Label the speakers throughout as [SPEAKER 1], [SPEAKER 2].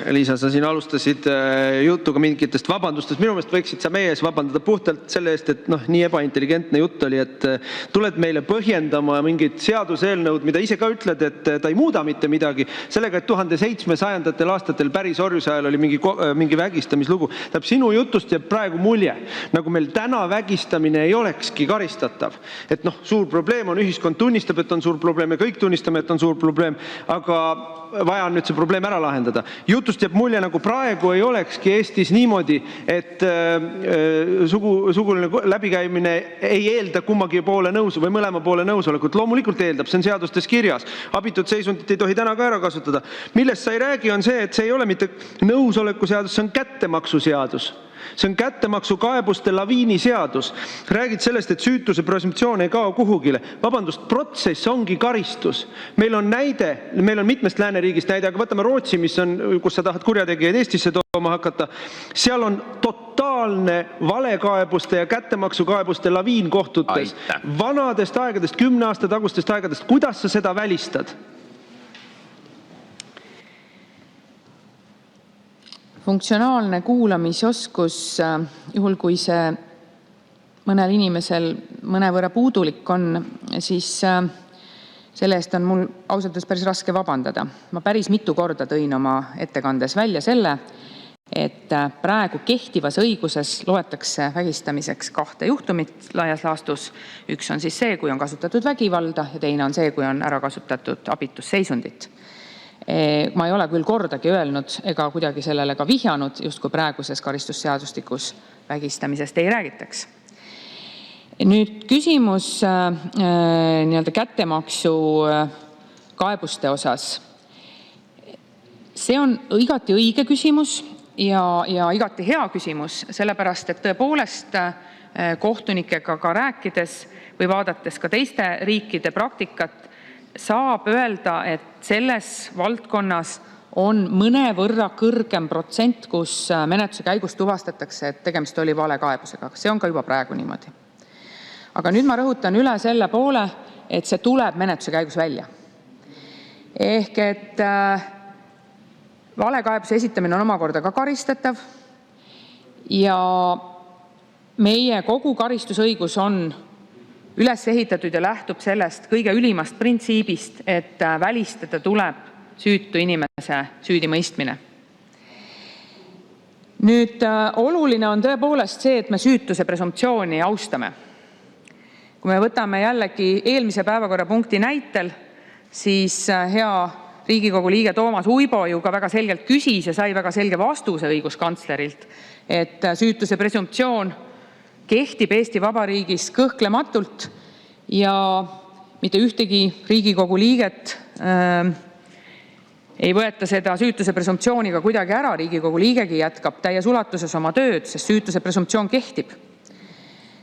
[SPEAKER 1] Liisa, sa siin alustasid jutuga mingitest vabandustest. Minu meelest võiksid sa meie ees vabandada puhtalt selle eest, et nii ebaintelligentne jutt oli, et tuled meile põhjendama mingit seaduseelnõud, mida ise ka ütled, et ta ei muuda mitte midagi. Sellega, et 1700. aastatel päris orjuse ajal oli mingi vägistamislugu. Sinu jutust jääb praegu mulje, nagu meil täna vägistamine ei olekski karistatav. Et suur probleem on, ühiskond tunnistab, et on suur probleem ja kõik tunnistame, et on suur probleem, aga vaja on nüüd see probleem ära lahendada. Jutust jääb mulje, nagu praegu ei olekski Eestis niimoodi, et suguline läbikäimine ei eelda kummagi poole nõusu või mõlema poole nõusolekut. Loomulikult eeldab, see on seadustes kirjas. Abitud seisundit ei tohi täna ka ära kasutada. Millest sa ei räägi, on see, et see ei ole mitte nõusoleku seadus, see on kättemaksuseadus. See on kättemaksukaebuste laviini seadus. Räägid sellest, et süütuse presumptsioon ei kao kuhugile. Vabandust, protsess ongi karistus. Meil on mitmest lääneriigist näide, aga võtame Rootsi, kus sa tahad kurjategijaid Eestisse tooma hakata. Seal on totaalne valekaebuste ja kättemaksukaebuste laviin kohtutes. Vanadest aegadest, 10 aasta tagustest aegadest. Kuidas sa seda välistad?
[SPEAKER 2] Funktsionaalne kuulamisoskus, juhul kui see mõnel inimesel mõnevõrra puudulik on, siis selle eest on mul ausalt päris raske vabandada. Ma päris mitu korda tõin oma ettekandes välja selle, et praegu kehtivas õiguses loetakse vägistamiseks 2 juhtumit laias laastus. Üks on siis see, kui on kasutatud vägivalda ja teine on see, kui on ära kasutatud abitusseisundit. Ma ei ole küll kordagi öelnud ega kuidagi sellele ka vihjanud, justkui praeguses karistusseadustikus vägistamisest ei räägitaks. Nüüd küsimus kättemaksu kaebuste osas. See on igati õige küsimus ja igati hea küsimus, sellepärast et tõepoolest kohtunikega ka rääkides või vaadates ka teiste riikide praktikat, saab öelda, et selles valdkonnas on mõnevõrra kõrgem protsent, kus menetluse käigus tuvastatakse, et tegemist oli valekaebusega. See on ka juba praegu niimoodi. Aga nüüd ma rõhutan üle selle poole, et see tuleb menetluse käigus välja. Ehk et valekaebuse esitamine on omakorda ka karistatav ja meie kogu karistusõigus on üles ehitatud ja lähtub sellest kõige ülimast printsiibist, et välistada tuleb süütu inimese süüdimõistmine. Nüüd oluline on tõepoolest see, et me süütuse presumptsiooni austame. Kui me võtame jällegi eelmise päevakorrapunkti näitel, siis hea Riigikogu liige Toomas Uibo ju ka väga selgelt küsis ja sai väga selge vastuse õiguskantslerilt, et süütuse presumptsioon kehtib Eesti Vabariigis kõhklematult ja mitte ühtegi Riigikogu liiget ei võeta seda süütuse presumptsiooniga kuidagi ära. Riigikogu liigegi jätkab täies ulatuses oma tööd, sest süütuse presumptsioon kehtib.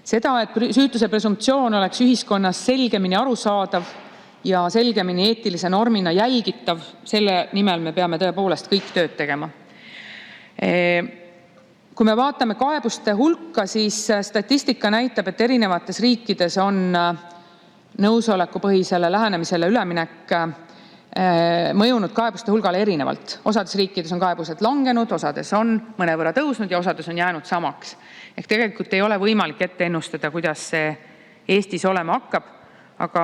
[SPEAKER 2] Seda, et süütuse presumptsioon oleks ühiskonnas selgemini arusaadav ja selgemini eetilise normina jälgitav, selle nimel me peame tõepoolest kõik tööd tegema. Kui me vaatame kaebuste hulka, siis statistika näitab, et erinevates riikides on nõusolekupõhisele lähenemisele üleminek mõjunud kaebuste hulgale erinevalt. Osades riikides on kaebused langenud, osades on mõnevõrra tõusnud ja osades on jäänud samaks. Ehk tegelikult ei ole võimalik ette ennustada, kuidas see Eestis olema hakkab, aga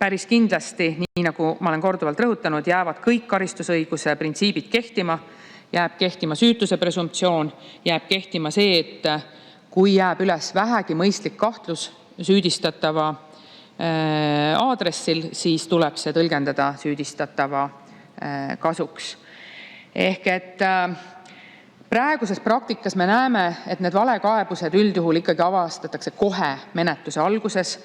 [SPEAKER 2] päris kindlasti, nii nagu ma olen korduvalt rõhutanud, jäävad kõik karistusõiguse printsiibid kehtima, jääb kehtima süütuse presumptsioon, jääb kehtima see, et kui jääb üles vähegi mõistlik kahtlus süüdistatava aadressil, siis tuleb see tõlgendada süüdistatava kasuks. Ehk et praeguses praktikas me näeme, et need valekaebused üldjuhul ikkagi avastatakse kohe menetluse alguses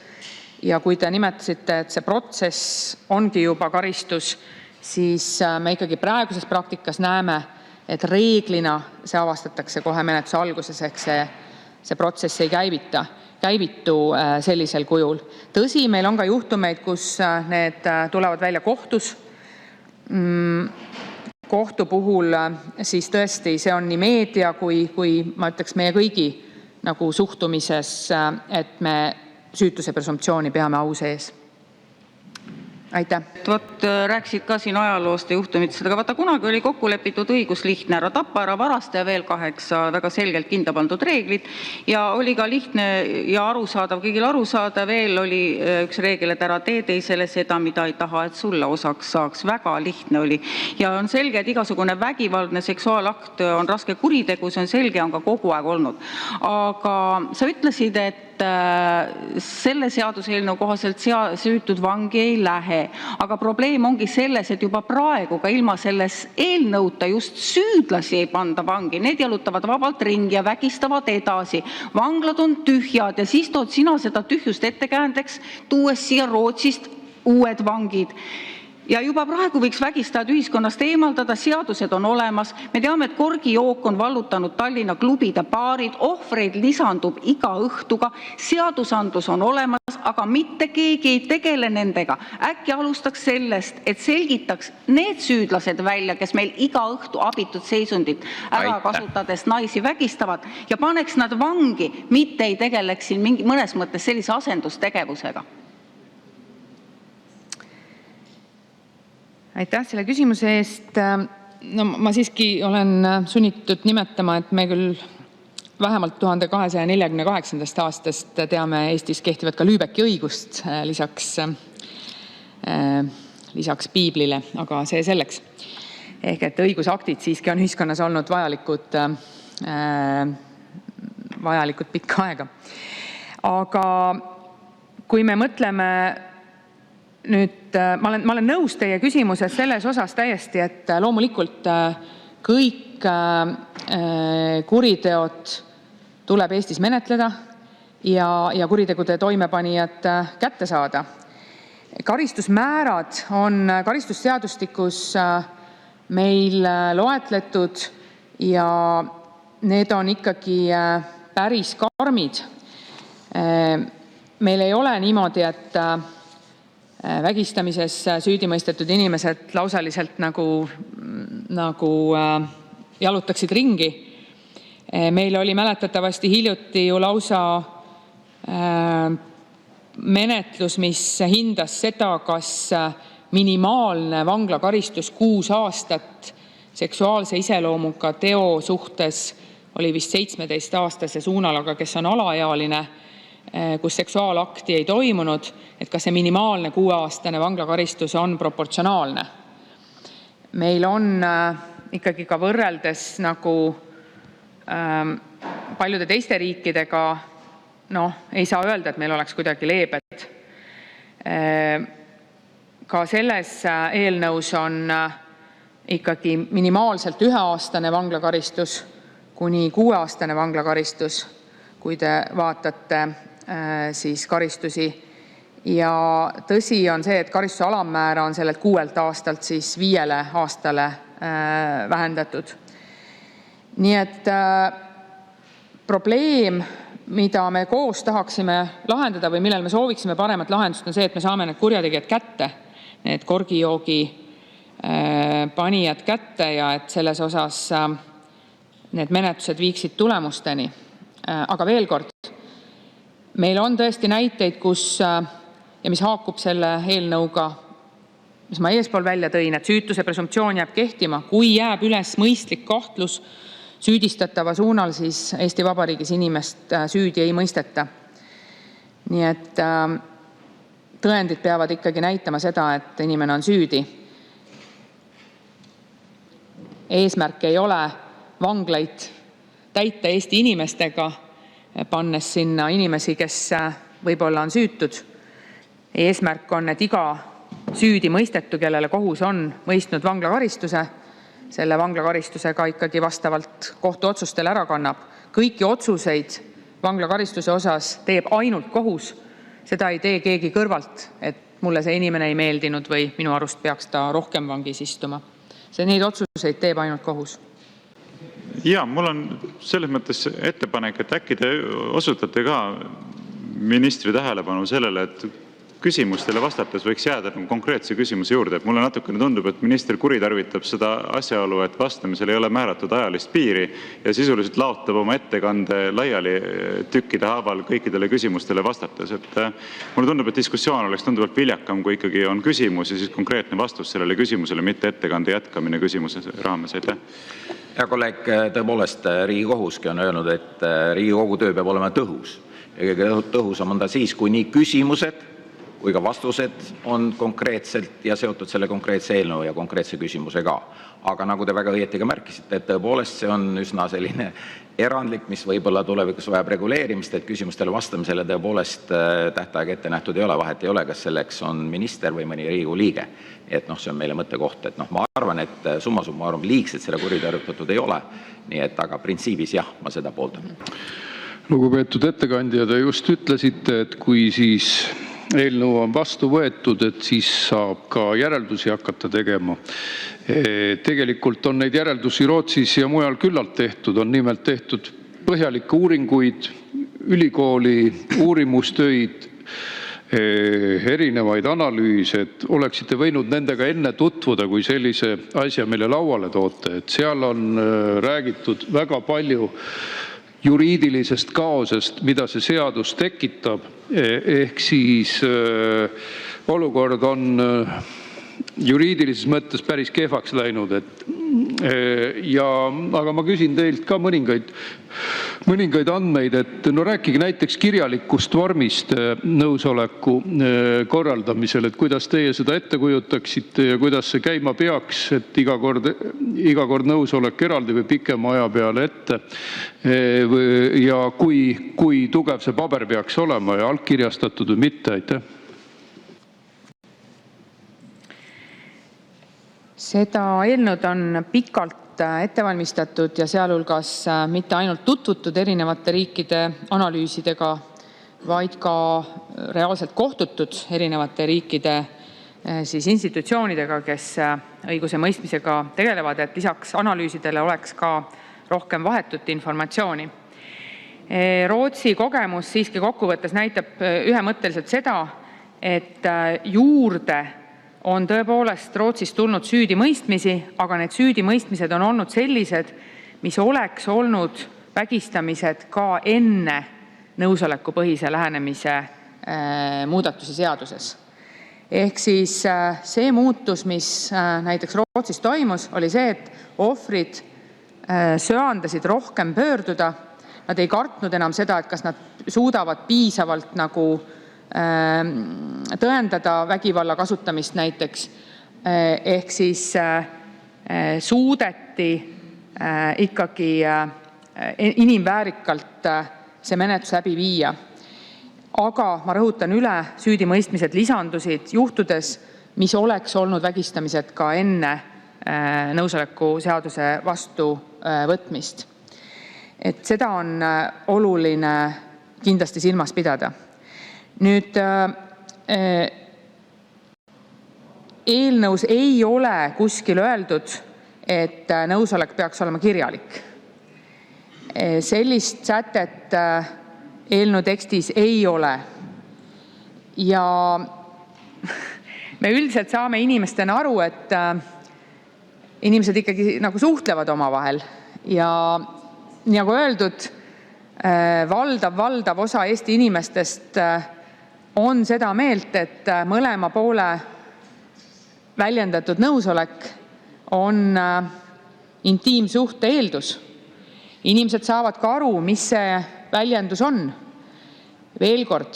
[SPEAKER 2] ja kui te nimetasite, et see protsess ongi juba karistus, siis me ikkagi praeguses praktikas näeme, et reeglina see avastatakse kohe menetluse alguses, ehk see protsess ei käivitu sellisel kujul. Tõsi, meil on ka juhtumeid, kus need tulevad välja kohtus. Kohtu puhul siis tõesti see on nii meedia kui ma ütleks meie kõigi nagu suhtumises, et me süütuse presumptsiooni peame au sees. Aitäh!
[SPEAKER 3] Rääkisid ka siin ajaloost ja juhtumitest, aga vaata, kunagi oli kokku lepitud õigus lihtne: ära tappa, ära varasta ja veel 8 väga selgelt kindla pandud reeglit. Ja oli ka lihtne ja arusaadav, kõigil arusaadav. Veel oli üks reegel, et ära tee teisele seda, mida ei taha, et sulle osaks saaks. Väga lihtne oli. Ja on selge, et igasugune vägivaldne seksuaalakt on raske kuritegu, see on selge, on ka kogu aeg olnud. Aga sa ütlesid, et selle seaduseelnõu kohaselt süütud vangi ei lähe. Aga probleem ongi selles, et juba praegu ka ilma selles eelnõuta just süüdlasi ei panda vangi. Need jalutavad vabalt ringi ja vägistavad edasi. Vanglad on tühjad ja siis tood sina seda tühjust ettekäändeks, tuues siia Rootsist uued vangid. Ja juba praegu võiks vägistajad ühiskonnast eemaldada, seadused on olemas. Me teame, et korgijook on vallutanud Tallinna klubid ja baarid, ohvreid lisandub iga õhtuga, seadusandlus on olemas, aga mitte keegi ei tegele nendega. Äkki alustaks sellest, et selgitaks need süüdlased välja, kes meil iga õhtu abitud seisundit ära kasutades naisi vägistavad, ja paneks nad vangi, mitte ei tegeleks siin mõnes mõttes sellise asendustegevusega.
[SPEAKER 2] Aitäh selle küsimuse eest. No, ma siiski olen sunnitud nimetama, et me küll vähemalt 1248. aastast teame Eestis kehtivat ka Lübecki õigust lisaks piiblile, aga see selleks. Ehk et õigusaktid siiski on ühiskonnas olnud vajalikud pikka aega. Aga kui me mõtleme nüüd, ma olen nõus teie küsimuses selles osas täiesti, et loomulikult kõik kuriteod tuleb Eestis menetleda ja kuritegude toimepanijad kätte saada. Karistusmäärad on karistusseadustikus meil loetletud ja need on ikkagi päris karmid. Meil ei ole niimoodi, et vägistamises süüdi mõistetud inimesed lausaliselt nagu jalutaksid ringi. Meil oli mäletatavasti hiljuti ju lausa menetlus, mis hindas seda, kas minimaalne vanglakaristus 6 aastat seksuaalse iseloomuga teo suhtes oli vist 17-aastase suunal, aga kes on alaealine, kus seksuaalakti ei toimunud, et kas see minimaalne 6-aastane vanglakaristus on proportsionaalne. Meil on ikkagi ka võrreldes nagu paljude teiste riikidega, ei saa öelda, et meil oleks kuidagi leebed. Ka selles eelnõus on ikkagi minimaalselt 1-aastane vanglakaristus kuni 6-aastane vanglakaristus, kui te vaatate siis karistusi. Ja tõsi on see, et karistuse alammäära on sellelt 6 aastalt siis 5 aastale vähendatud. Nii et probleem, mida me koos tahaksime lahendada või millel me sooviksime paremat lahendust, on see, et me saame need kurjategijad kätte, need korgijoogi panijad kätte ja et selles osas need menetlused viiksid tulemusteni. Aga veel kord, meil on tõesti näiteid, kus, ja mis haakub selle eelnõuga, mis ma eespool välja tõin, et süütuse presumptsioon jääb kehtima, kui jääb üles mõistlik kahtlus süüdistatava suunal, siis Eesti Vabariigis inimest süüdi ei mõisteta. Nii et tõendid peavad ikkagi näitama seda, et inimene on süüdi. Eesmärk ei ole vanglaid täita Eesti inimestega, pannes sinna inimesi, kes võib-olla on süütud. Eesmärk on, et iga süüdi mõistetu, kellele kohus on mõistnud vanglakaristuse, selle vanglakaristusega ikkagi vastavalt kohtuotsustele ära kannab. Kõiki otsuseid vanglakaristuse osas teeb ainult kohus. Seda ei tee keegi kõrvalt, et mulle see inimene ei meeldinud või minu arust peaks ta rohkem vangis istuma. Neid otsuseid teeb ainult kohus.
[SPEAKER 4] Ja, mul on selles mõttes ettepanek, et äkki te osutate ka ministri tähelepanu sellele, et küsimustele vastates võiks jääda konkreetse küsimuse juurde. Mulle natukene tundub, et minister kuritarvitab seda asjaolu, et vastamisel ei ole määratud ajalist piiri ja sisuliselt laotab oma ettekande laiali tükkide haaval kõikidele küsimustele vastates. Mulle tundub, et diskussioon oleks tunduvalt viljakam, kui ikkagi on küsimus ja siis konkreetne vastus sellele küsimusele, mitte ettekande jätkamine küsimuse raames. Aitäh!
[SPEAKER 5] Hea kolleeg, tõepoolest Riigikohuski on öelnud, et Riigikogu töö peab olema tõhus. Ja kõige tõhusam on ta siis, kui nii küsimused kui ka vastused on konkreetselt ja seotud selle konkreetse eelnõu ja konkreetse küsimusega. Aga nagu te väga õieti ka märkisite, et tõepoolest see on üsna selline erandlik, mis võib-olla tulevikus vajab reguleerimist, et küsimustele vastamisele tõepoolest tähtaeg ette nähtud ei ole. Vahet ei ole, kas selleks on minister või mõni Riigikogu liige. Et see on meile mõttekoht, et ma arvan, et summa summarum liigselt seda kuritarvitatud ei ole. Nii et aga printsiibis jah, ma seda pooldan.
[SPEAKER 6] Lugupeetud ettekandja, te just ütlesite, et kui siis eelnõu on vastu võetud, et siis saab ka järeldusi hakata tegema. Tegelikult on neid järeldusi Rootsis ja mujal küllalt tehtud. On nimelt tehtud põhjalikke uuringuid, ülikooli uurimustöid, erinevaid analüüse. Oleksite võinud nendega enne tutvuda, kui sellise asja meile lauale toote. Et seal on räägitud väga palju juriidilisest kaosest, mida see seadus tekitab. Ehk siis olukord on juriidilises mõttes päris kehvaks läinud. Aga ma küsin teilt ka mõningaid andmeid, et rääkige näiteks kirjalikust vormist nõusoleku korraldamisel, et kuidas teie seda ette kujutaksite ja kuidas see käima peaks, et iga kord nõusolek eraldi või pikema aja peale ette ja kui tugev see paber peaks olema ja allkirjastatud või mitte. Aitäh!
[SPEAKER 2] Seda eelnõud on pikalt ette valmistatud ja sealhulgas mitte ainult tutvutud erinevate riikide analüüsidega, vaid ka reaalselt kohtutud erinevate riikide institutsioonidega, kes õiguse mõistmisega tegelevad, et lisaks analüüsidele oleks ka rohkem vahetut informatsiooni. Rootsi kogemus siiski kokkuvõttes näitab ühemõtteliselt seda, et juurde on tõepoolest Rootsist tulnud süüdimõistmisi, aga need süüdimõistmised on olnud sellised, mis oleks olnud vägistamised ka enne nõusolekupõhise lähenemise muudatusi seaduses. Ehk siis see muutus, mis näiteks Rootsis toimus, oli see, et ohvrid söandasid rohkem pöörduda. Nad ei kartnud enam seda, et kas nad suudavad piisavalt tõendada vägivalla kasutamist näiteks. Ehk siis suudeti ikkagi inimväärikalt see menetlus läbi viia. Aga ma rõhutan üle, süüdimõistmised lisandusid juhtudes, mis oleks olnud vägistamised ka enne nõusoleku seaduse vastuvõtmist. Et seda on oluline kindlasti silmas pidada. Nüüd, eelnõus ei ole kuskil öeldud, et nõusolek peaks olema kirjalik. Sellist sätet eelnõu tekstis ei ole. Ja me üldiselt saame inimestena aru, et inimesed ikkagi nagu suhtlevad omavahel. Ja nagu öeldud, valdav osa Eesti inimestest on seda meelt, et mõlema poole väljendatud nõusolek on intiimsuhte eeldus. Inimesed saavad ka aru, mis see väljendus on. Veel kord,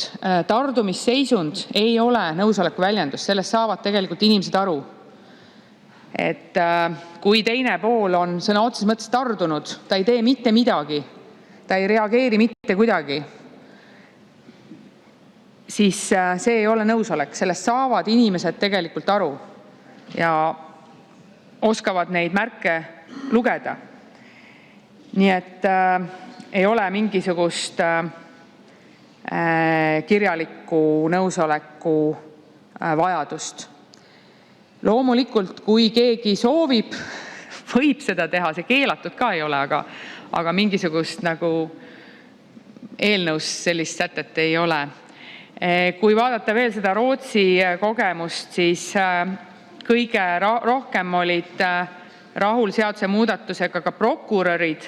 [SPEAKER 2] tardumisseisund ei ole nõusoleku väljendus, sellest saavad tegelikult inimesed aru. Et kui teine pool on sõna otseses mõttes tardunud, ta ei tee mitte midagi, ta ei reageeri mitte kuidagi, siis see ei ole nõusolek. Sellest saavad inimesed tegelikult aru ja oskavad neid märke lugeda. Nii et ei ole mingisugust kirjaliku nõusoleku vajadust. Loomulikult, kui keegi soovib, võib seda teha, see keelatud ka ei ole, aga mingisugust nagu eelnõus sellist sätet ei ole. Kui vaadata veel seda Rootsi kogemust, siis kõige rohkem olid rahul seadusemuudatusega ka prokurörid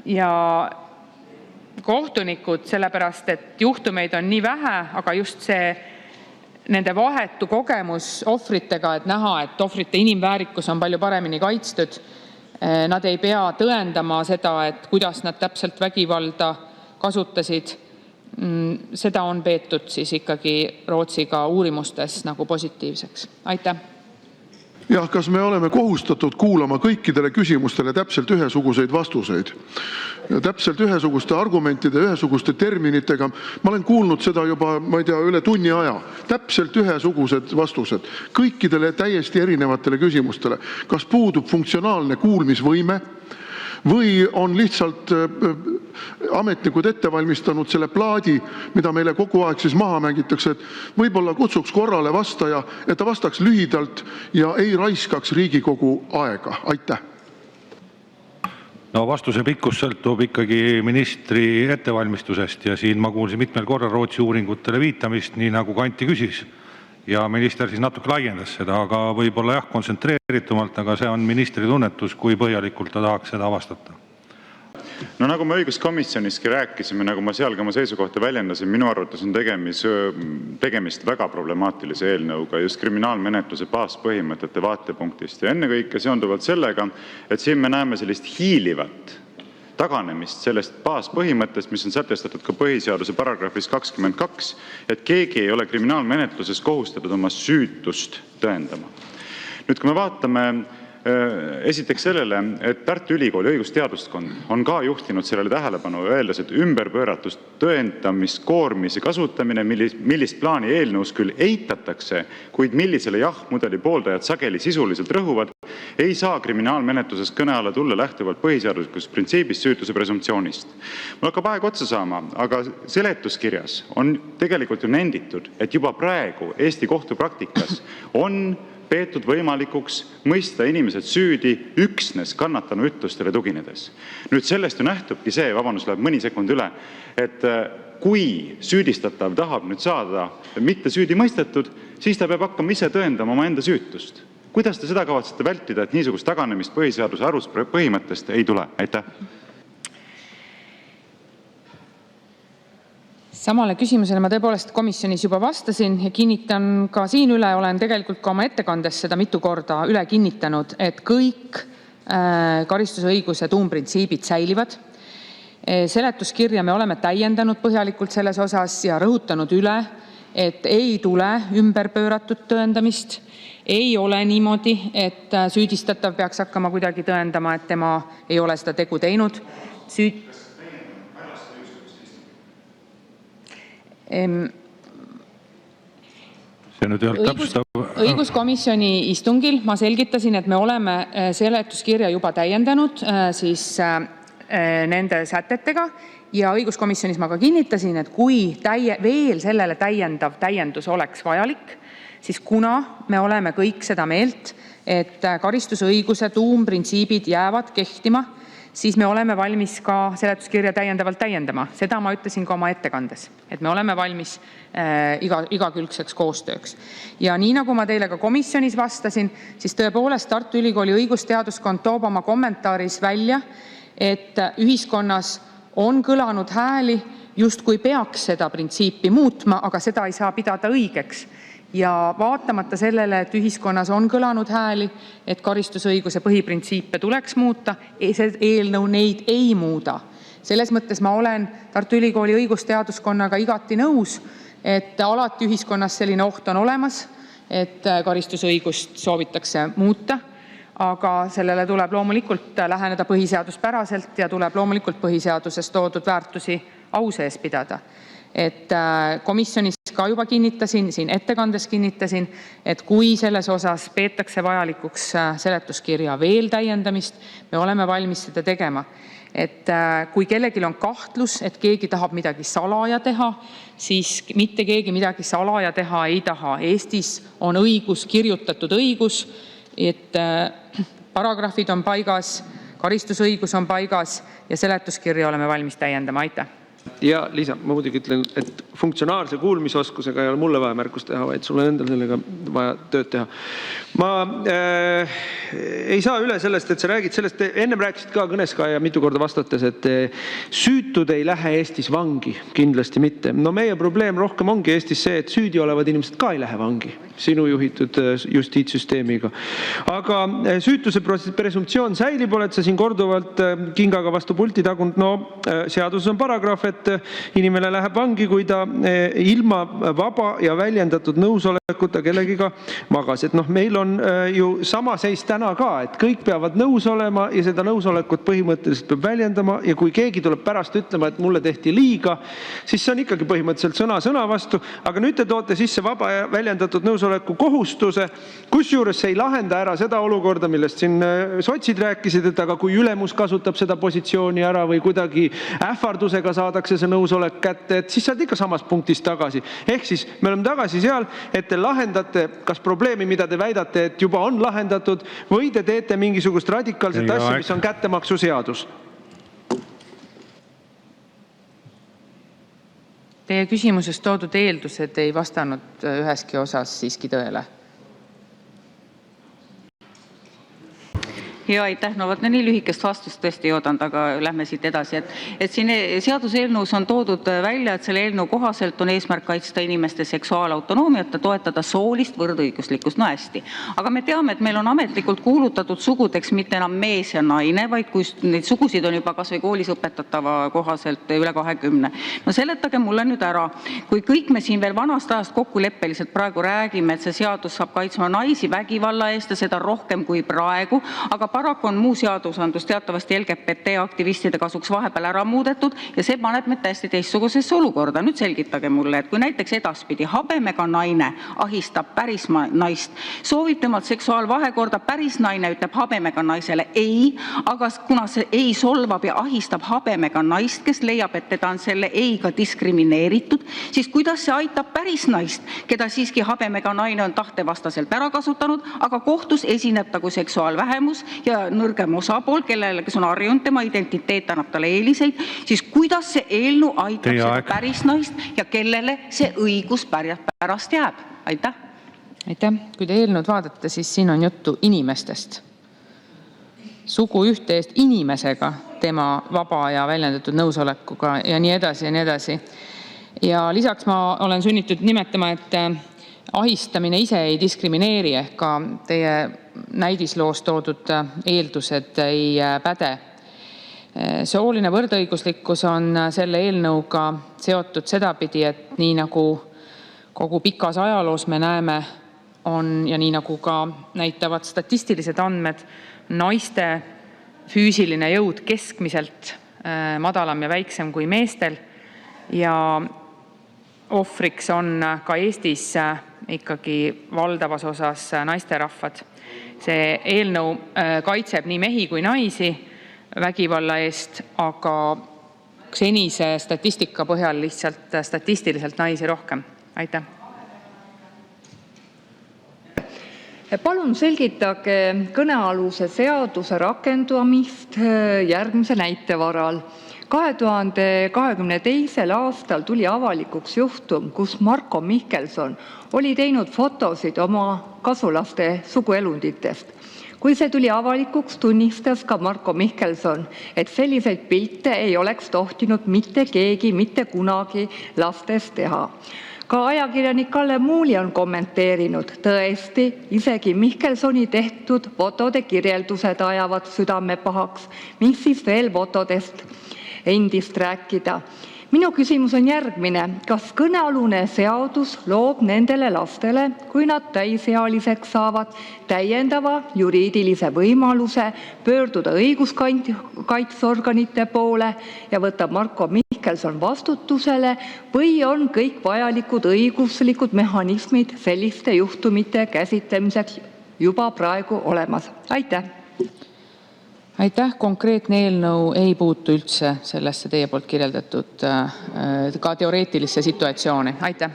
[SPEAKER 2] ja kohtunikud, sellepärast et juhtumeid on nii vähe, aga just see nende vahetu kogemus ohvritega, et näha, et ohvrite inimväärikus on palju paremini kaitstud. Nad ei pea tõendama seda, et kuidas nad täpselt vägivalda kasutasid. Seda on peetud siis ikkagi Rootsiga uurimustes nagu positiivseks. Aitäh!
[SPEAKER 7] Jah, kas me oleme kohustatud kuulama kõikidele küsimustele täpselt ühesuguseid vastuseid? Täpselt ühesuguste argumentide, ühesuguste terminitega. Ma olen kuulnud seda juba, ma ei tea, üle tunni aja. Täpselt ühesugused vastused kõikidele täiesti erinevatele küsimustele. Kas puudub funktsionaalne kuulmisvõime või on lihtsalt ametnikud ette valmistanud selle plaadi, mida meile kogu aeg siis maha mängitakse, et võib-olla kutsuks korrale vastaja, et ta vastaks lühidalt ja ei raiskaks Riigikogu aega. Aitäh!
[SPEAKER 8] No vastuse pikkus sõltub ikkagi ministri ettevalmistusest ja siin ma kuulsin mitmel korral Rootsi uuringutele viitamist, nii nagu Kanti küsis. Ja minister siis natuke laiendas seda, aga võib-olla jah, kontsentreeritumalt, aga see on ministri tunnetus, kui põhjalikult ta tahaks seda vastata.
[SPEAKER 4] No nagu me õiguskomisjoniski rääkisime, nagu ma seal ka oma seisukohta väljendasin, minu arvates on tegemist väga problemaatilise eelnõuga just kriminaalmenetluse baaspõhimõtete vaatepunktist ja ennekõike seonduvalt sellega, et siin me näeme sellist hiilivat taganemist sellest baaspõhimõttest, mis on sätestatud ka põhiseaduse paragrahvis 22, et keegi ei ole kriminaalmenetluses kohustatud oma süütust tõendama. Nüüd, kui me vaatame esiteks sellele, et Tartu Ülikooli õigusteaduskond on ka juhtinud sellele tähelepanu ja öeldes, et ümberpööratust tõendamiskoormise kasutamine, millist plaani eelnõus küll eitatakse, kuid millisele jah-mudeli pooldajad sageli sisuliselt rõhuvad, ei saa kriminaalmenetluses kõne alla tulla lähtuvalt põhiseaduslikust printsiibist süütuse presumptsioonist. Mul hakkab aeg otsa saama, aga seletuskirjas on tegelikult ju nenditud, et juba praegu Eesti kohtupraktikas on peetud võimalikuks mõista inimesed süüdi üksnes kannatanu ütlustele tuginedes. Nüüd sellest ju nähtubki see, läheb mõni sekund üle, et kui süüdistatav tahab nüüd saada mitte süüdi mõistetud, siis ta peab hakkama ise tõendama oma enda süütust. Kuidas te seda kavatsete vältida, et niisugust taganemist põhiseaduse aluspõhimõttest ei tule? Aitäh!
[SPEAKER 2] Samale küsimusele ma tõepoolest komisjonis juba vastasin ja kinnitan ka siin üle, olen tegelikult ka oma ettekandes seda mitu korda üle kinnitanud, et kõik karistusõiguse tuumprintsiibid säilivad. Seletuskirja me oleme täiendanud põhjalikult selles osas ja rõhutanud üle, et ei tule ümberpööratud tõendamist. Ei ole niimoodi, et süüdistatav peaks hakkama kuidagi tõendama, et tema ei ole seda tegu teinud. Õiguskomisjoni istungil ma selgitasin, et me oleme seletuskirja juba täiendanud siis nende sätetega ja õiguskomisjonis ma ka kinnitasin, et kui veel sellele täiendus oleks vajalik, siis kuna me oleme kõik seda meelt, et karistusõiguse tuumprintsiibid jäävad kehtima, siis me oleme valmis ka seletuskirja täiendavalt täiendama. Seda ma ütlesin ka oma ettekandes, et me oleme valmis igakülgseks koostööks. Ja nii nagu ma teile ka komisjonis vastasin, siis tõepoolest Tartu Ülikooli õigusteaduskond toob oma kommentaaris välja, et ühiskonnas on kõlanud hääli, justkui peaks seda printsiipi muutma, aga seda ei saa pidada õigeks. Ja vaatamata sellele, et ühiskonnas on kõlanud hääli, et karistusõiguse põhiprintsiipe tuleks muuta, see eelnõu neid ei muuda. Selles mõttes ma olen Tartu Ülikooli õigusteaduskonnaga igati nõus, et alati ühiskonnas selline oht on olemas, et karistusõigust soovitakse muuta, aga sellele tuleb loomulikult läheneda põhiseaduspäraselt ja tuleb loomulikult põhiseaduses toodud väärtusi au sees pidada. Et komisjonis ka juba kinnitasin, siin ettekandes kinnitasin, et kui selles osas peetakse vajalikuks seletuskirja veel täiendamist, me oleme valmis seda tegema. Et kui kellelgi on kahtlus, et keegi tahab midagi salaja teha, siis mitte keegi midagi salaja teha ei taha. Eestis on õigus, kirjutatud õigus, et paragrahvid on paigas, karistusõigus on paigas ja seletuskirja oleme valmis täiendama. Aitäh!
[SPEAKER 1] Ja Liisa, ma muidugi ütlen, et funktsionaalse kuulmisoskusega ei ole mulle vaja märkust teha, vaid sul on endal sellega vaja tööd teha. Ma ei saa üle sellest, et sa räägid sellest, ennem rääkisid ka kõnes ka ja mitu korda vastates, et süütud ei lähe Eestis vangi, kindlasti mitte. No meie probleem rohkem ongi Eestis see, et süüdi olevad inimesed ka ei lähe vangi sinu juhitud justiitssüsteemiga. Aga süütuse presumptsioon säilib, oled sa siin korduvalt kingaga vastu pulti tagunud. No seaduses on paragrahv, et inimene läheb vangi, kui ta ilma vaba ja väljendatud nõusolekuta kellegiga magas. Et meil on ju sama seis täna ka, et kõik peavad nõus olema ja seda nõusolekut põhimõtteliselt peab väljendama ja kui keegi tuleb pärast ütlema, et mulle tehti liiga, siis see on ikkagi põhimõtteliselt sõna vastu. Aga nüüd te toote sisse vaba ja väljendatud nõusoleku kohustuse, kusjuures see ei lahenda ära seda olukorda, millest siin sotsid rääkisid, et aga kui ülemus kasutab seda positsiooni ära või kuidagi ähvardusega saadakse see nõusolek kätte, et siis saad ikka samast punktist tagasi. Ehk siis me oleme tagasi seal, et te lahendate kas probleemi, mida te väidate, et juba on lahendatud, või te teete mingisugust radikaalset asja, mis on kättemaksuseadus.
[SPEAKER 2] Teie küsimuses toodud eeldused ei vastanud üheski osas siiski tõele.
[SPEAKER 3] Ja aitäh, no võt nii lühikest vastust tõesti ei oodanud, aga lähme siit edasi. Et siin seaduseelnõus on toodud välja, et selle eelnõu kohaselt on eesmärk kaitsta inimeste seksuaalautonoomiat ja toetada soolist võrdõiguslikkust. No hästi. Aga me teame, et meil on ametlikult kuulutatud sugudeks mitte enam mees ja naine, vaid kui neid sugusid on juba kas või koolis õpetatava kohaselt üle 20. No seletage mulle nüüd ära, kui kõik me siin veel vanast ajast kokkuleppeliselt praegu räägime, et see seadus saab kaitsma naisi vägivalla eest ja seda rohkem kui praegu, aga paraku on muu seadusandlus teatavasti LGBT aktivistide kasuks vahepeal ära muudetud ja see paneb meid täiesti teistsugusesse olukorda. Nüüd selgitage mulle, et kui näiteks edaspidi habemega naine ahistab päris naist, soovib temalt seksuaalvahekorda, päris naine ütleb habemega naisele ei, aga kuna see ei solvab ja ahistab habemega naist, kes leiab, et teda on selle eiga diskrimineeritud, siis kuidas see aitab päris naist, keda siiski habemega naine on tahtevastaselt ära kasutanud, aga kohtus esineb ta kui seksuaalvähemus ja nõrgem osapool, kes on harjunud, tema identiteet annab talle eeliseid, siis kuidas see eelnõu aitab seda päris naist ja kellele see õigus pärast jääb? Aitäh.
[SPEAKER 2] Aitäh. Kui te eelnõud vaatate, siis siin on juttu inimestest. Sugu ühte eest inimesega, tema vaba ja väljendatud nõusolekuga ja nii edasi ja nii edasi. Ja lisaks ma olen sunnitud nimetama, et ahistamine ise ei diskrimineeri ehk ka teie näidisloos toodud eeldused ei päde. Sooline võrdõiguslikkus on selle eelnõuga seotud sedapidi, et nii nagu kogu pikas ajaloos me näeme on ja nii nagu ka näitavad statistilised andmed, naiste füüsiline jõud keskmiselt madalam ja väiksem kui meestel ja ohvriks on ka Eestis ikkagi valdavas osas naisterahvad. See eelnõu kaitseb nii mehi kui naisi vägivalla eest, aga senise statistika põhjal lihtsalt statistiliselt naisi rohkem. Aitäh.
[SPEAKER 9] Palun selgitage kõnealuse seaduse rakendumist järgmise näite varal. 2022. aastal tuli avalikuks juhtum, kus Marko Mihkelson oli teinud fotosid oma kasulaste suguelunditest. Kui see tuli avalikuks, tunnistas ka Marko Mihkelson, et selliseid pilte ei oleks tohtinud mitte keegi mitte kunagi lastest teha. Ka ajakirjanik Kalle Muuli on kommenteerinud, tõesti, isegi Mihkelsoni tehtud fotode kirjeldused ajavad südame pahaks. Mis siis veel fotodest endist rääkida? Minu küsimus on järgmine. Kas kõnealune seadus loob nendele lastele, kui nad täisealiseks saavad, täiendava juriidilise võimaluse pöörduda õiguskaitseorganite poole ja võtab Marko Mihkelson vastutusele või on kõik vajalikud õiguslikud mehhanismid selliste juhtumite käsitlemiseks juba praegu olemas? Aitäh!
[SPEAKER 2] Aitäh. Konkreetne eelnõu ei puutu üldse sellesse teie poolt kirjeldatud ka teoreetilisse situatsiooni. Aitäh.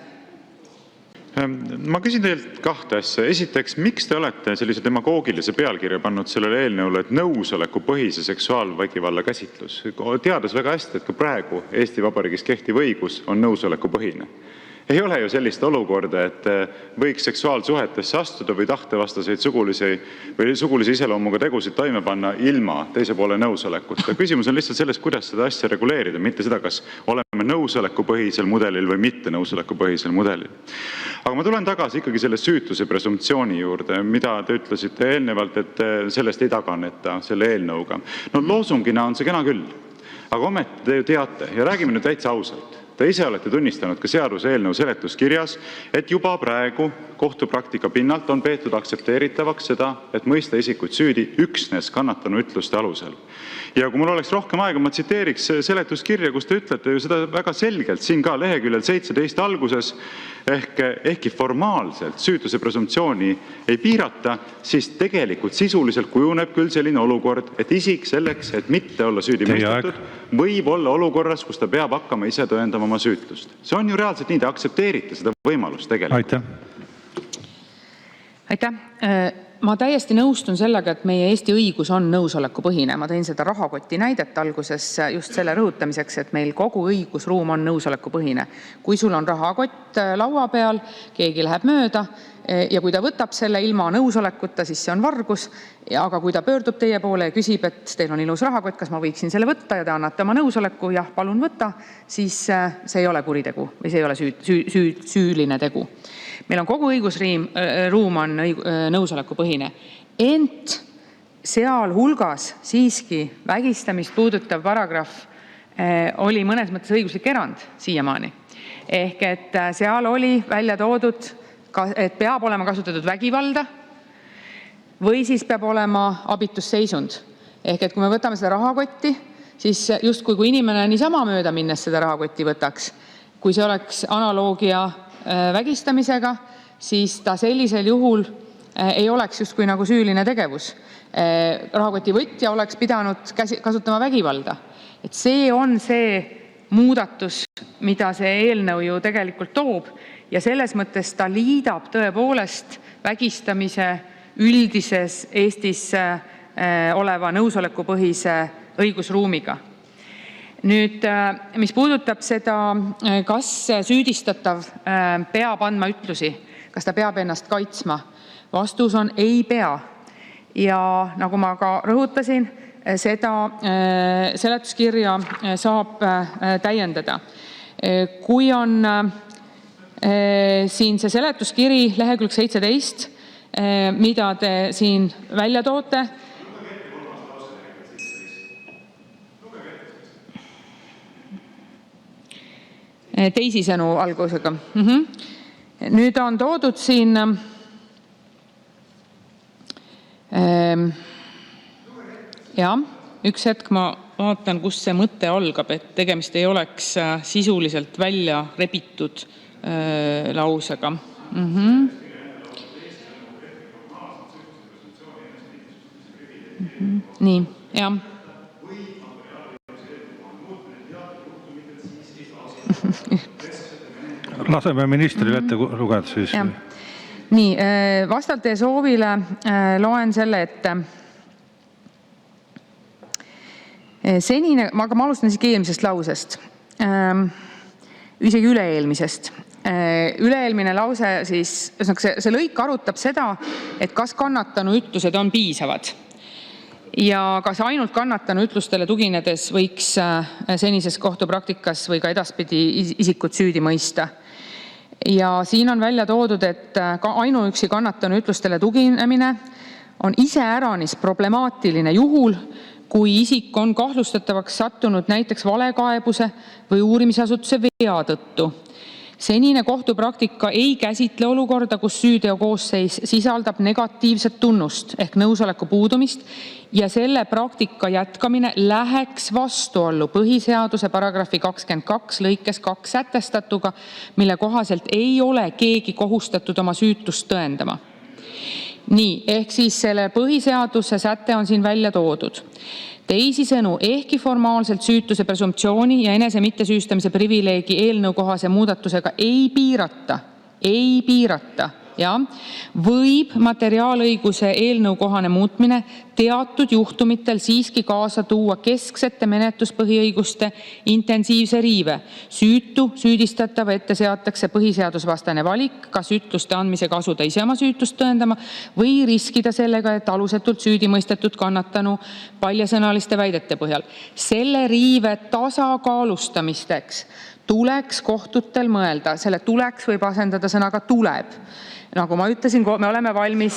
[SPEAKER 4] Ma küsin teilt kahte asja. Esiteks, miks te olete sellise demagoogilise pealkirja pannud sellele eelnõule, et nõusolekupõhise seksuaalvägivalla käsitlus, teades väga hästi, et ka praegu Eesti Vabariigis kehtiv õigus on nõusolekupõhine? Ei ole ju sellist olukorda, et võiks seksuaalsuhetesse astuda või tahtevastaseid sugulise iseloomuga tegusid toime panna ilma teise poole nõusolekuta. Küsimus on lihtsalt selles, kuidas seda asja reguleerida, mitte seda, kas oleme nõusolekupõhisel mudelil või mitte nõusolekupõhisel mudelil. Aga ma tulen tagasi ikkagi selle süütuse presumptsiooni juurde, mida te ütlesite eelnevalt, et sellest ei taganeta selle eelnõuga. No loosungina on see kena küll, aga ometi te teate ja räägime nüüd täitsa ausalt. Te ise olete tunnistanud ka seaduseelnõu seletuskirjas, et juba praegu kohtupraktika pinnalt on peetud aktsepteeritavaks seda, et mõista isikuid süüdi üksnes kannatanu ütluste alusel. Ja kui mul oleks rohkem aega, ma tsiteeriks seletuskirja, kus te ütlete ju seda väga selgelt siin ka leheküljel 17 alguses, ehkki formaalselt süütuse presumptsiooni ei piirata, siis tegelikult sisuliselt kujuneb küll selline olukord, et isik selleks, et mitte olla süüdi mõistetud, võib olla olukorras, kus ta peab hakkama ise tõendama oma süütust. See on ju reaalselt nii, te aktsepteerite seda võimalust tegelikult.
[SPEAKER 2] Aitäh. Ma täiesti nõustun sellega, et meie Eesti õigus on nõusolekupõhine. Ma tõin seda rahakoti näidet alguses just selle rõhutamiseks, et meil kogu õigusruum on nõusolekupõhine. Kui sul on rahakott laua peal, keegi läheb mööda ja kui ta võtab selle ilma nõusolekuta, siis see on vargus. Aga kui ta pöördub teie poole ja küsib, et teil on ilus rahakott, kas ma võiksin selle võtta ja te annate oma nõusoleku, jah, palun võtta, siis see ei ole kuritegu või see ei ole süüline tegu. Meil on kogu õigusruum on nõusolekupõhine, ent seal hulgas siiski vägistamist puudutav paragrahv oli mõnes mõttes õiguslik erand siiamaani. Ehk et seal oli välja toodud, et peab olema kasutatud vägivalda või siis peab olema abitusseisund. Ehk et kui me võtame seda rahakotti, siis justkui kui inimene niisama mööda minnes seda rahakotti võtaks, kui see oleks analoogia vägistamisega, siis ta sellisel juhul ei oleks justkui nagu süüline tegevus. Rahakoti võtja oleks pidanud kasutama vägivalda. Et see on see muudatus, mida see eelnõu ju tegelikult toob ja selles mõttes ta liidab tõepoolest vägistamise üldises Eestis oleva nõusolekupõhise õigusruumiga. Nüüd, mis puudutab seda, kas süüdistatav peab andma ütlusi, kas ta peab ennast kaitsma, vastus on ei pea. Ja nagu ma ka rõhutasin, seda seletuskirja saab täiendada. Kui on siin see seletuskiri lehekülg 17, mida te siin välja toote, teisisõnu algusega. Nüüd on toodud siin üks hetk ma vaatan, kus see mõte algab, et tegemist ei oleks sisuliselt välja rebitud lausega. Nii, jah.
[SPEAKER 8] Laseme ministril ette lugeda siis.
[SPEAKER 2] Ja. Nii, vastavalt teie soovile loen selle ette. Senine, aga ma alustan siiski eelmisest lausest. Isegi üle-eelmisest. Üle-eelmine lause siis, see lõik arutab seda, et kas kannatanu ütlused on piisavad. Ja kas ainult kannatanu ütlustele tuginedes võiks senises kohtupraktikas või ka edaspidi isikut süüdi mõista. Ja siin on välja toodud, et ainuüksi kannatanu ütlustele tuginemine on iseäranis problemaatiline juhul, kui isik on kahtlustatavaks sattunud näiteks valekaebuse või uurimisasutuse vea tõttu. Senine kohtupraktika ei käsitle olukorda, kus süüteo koosseis sisaldab negatiivset tunnust ehk nõusoleku puudumist ja selle praktika jätkamine läheks vastuollu põhiseaduse paragrahvi 22 lõikes 2 sätestatuga, mille kohaselt ei ole keegi kohustatud oma süütust tõendama. Nii, ehk siis selle põhiseaduse säte on siin välja toodud. Teisisõnu, ehkki formaalselt süütuse presumptsiooni ja enese mittesüüstamise privileegi eelnõu kohase muudatusega ei piirata ei piirata. Ja võib materiaalõiguse eelnõukohane muutmine teatud juhtumitel siiski kaasa tuua kesksete menetluspõhiõiguste intensiivse riive. Süütu süüdistatava ette seatakse põhiseadusvastane valik, kas ütluste andmisega asuda ise oma süütust tõendama või riskida sellega, et alusetult süüdi mõistetud kannatanu paljasõnaliste väidete põhjal. Selle riive tasakaalustamisteks tuleks kohtutel mõelda, selle tuleks võib asendada sõnaga tuleb. Nagu ma ütlesin, me oleme valmis